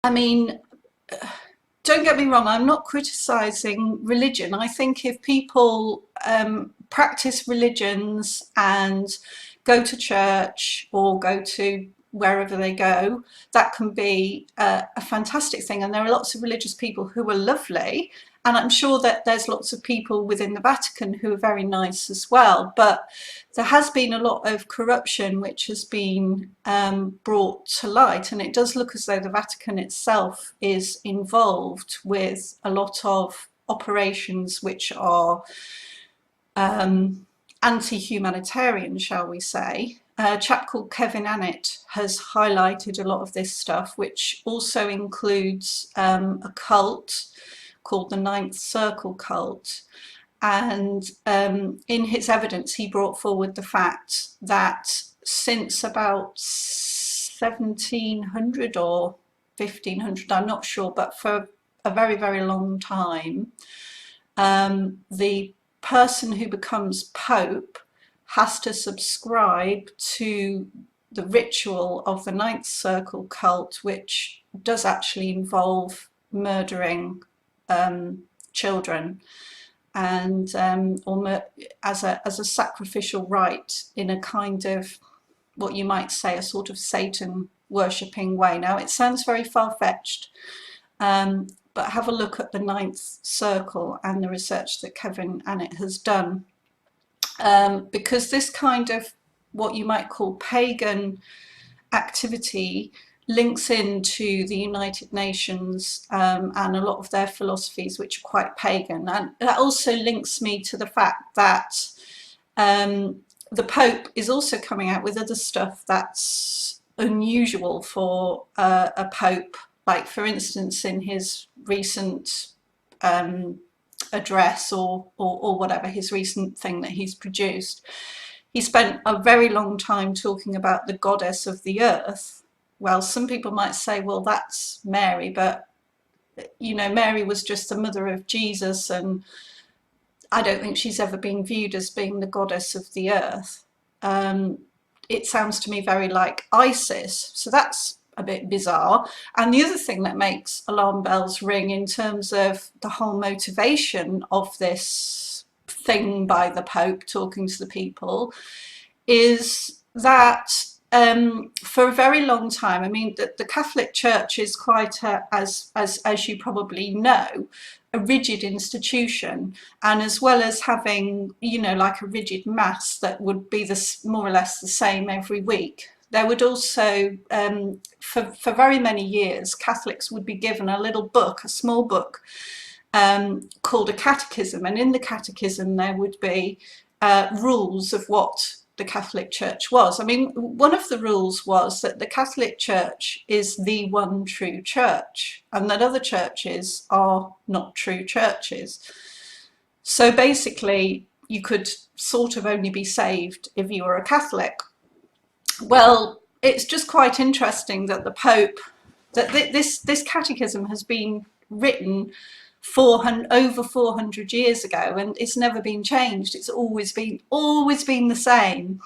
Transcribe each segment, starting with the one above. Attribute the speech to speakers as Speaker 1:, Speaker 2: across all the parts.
Speaker 1: I mean, don't get me wrong, I'm not criticising religion. I think if people practice religions and go to church or go to wherever they go, that can be a fantastic thing. And there are lots of religious people who are lovely. And I'm sure that there's lots of people within the Vatican who are very nice as well. But there has been a lot of corruption which has been brought to light, and it does look as though the Vatican itself is involved with a lot of operations which are anti-humanitarian, shall we say. A chap called Kevin Annett has highlighted a lot of this stuff, which also includes a cult called the Ninth Circle cult. And in his evidence, he brought forward the fact that since about 1700 or 1500, I'm not sure, but for a very, very long time, the person who becomes Pope has to subscribe to the ritual of the Ninth Circle cult, which does actually involve murdering children, and as a sacrificial rite in a kind of, what you might say, a sort of Satan worshipping way. Now it sounds very far-fetched, but have a look at the Ninth Circle and the research that Kevin Annett has done, because this kind of what you might call pagan activity links into the United Nations and a lot of their philosophies, which are quite pagan. And that also links me to the fact that the Pope is also coming out with other stuff that's unusual for a Pope. Like, for instance, in his recent address or whatever, his recent thing that he's produced, he spent a very long time talking about the goddess of the earth. Well, some people might say, well, that's Mary, but, you know, Mary was just the mother of Jesus, and I don't think she's ever been viewed as being the goddess of the earth. It sounds to me very like Isis, so that's a bit bizarre. And the other thing that makes alarm bells ring in terms of the whole motivation of this thing by the Pope talking to the people is that for a very long time, I mean, the Catholic Church is quite as you probably know, a rigid institution, and as well as having, you know, like a rigid mass that would be more or less the same every week, there would also, for very many years, Catholics would be given a little book, a small book, called a catechism, and in the catechism there would be rules of what the Catholic Church was. I mean, one of the rules was that the Catholic Church is the one true church, and that other churches are not true churches. So basically, you could sort of only be saved if you were a Catholic. Well, it's just quite interesting that the Pope, that this catechism has been written over 400 years ago, and it's never been changed. It's always been the same.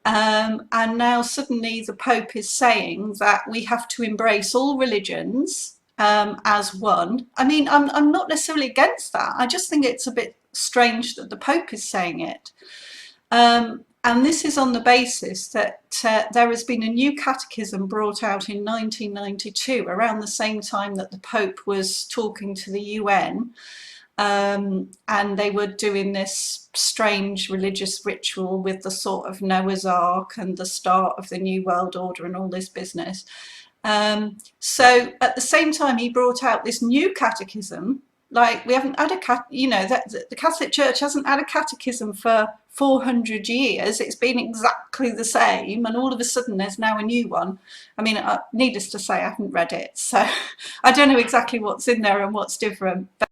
Speaker 1: And now suddenly the Pope is saying that we have to embrace all religions as one. I mean, I'm not necessarily against that. I just think it's a bit strange that the Pope is saying it. And this is on the basis that there has been a new catechism brought out in 1992, around the same time that the Pope was talking to the UN. And they were doing this strange religious ritual with the sort of Noah's Ark and the start of the New World Order and all this business. So at the same time he brought out this new catechism. Like, we haven't had the Catholic Church hasn't had a catechism for 400 years. It's been exactly the same, and all of a sudden there's now a new one. I mean, needless to say, I haven't read it, so I don't know exactly what's in there and what's different. But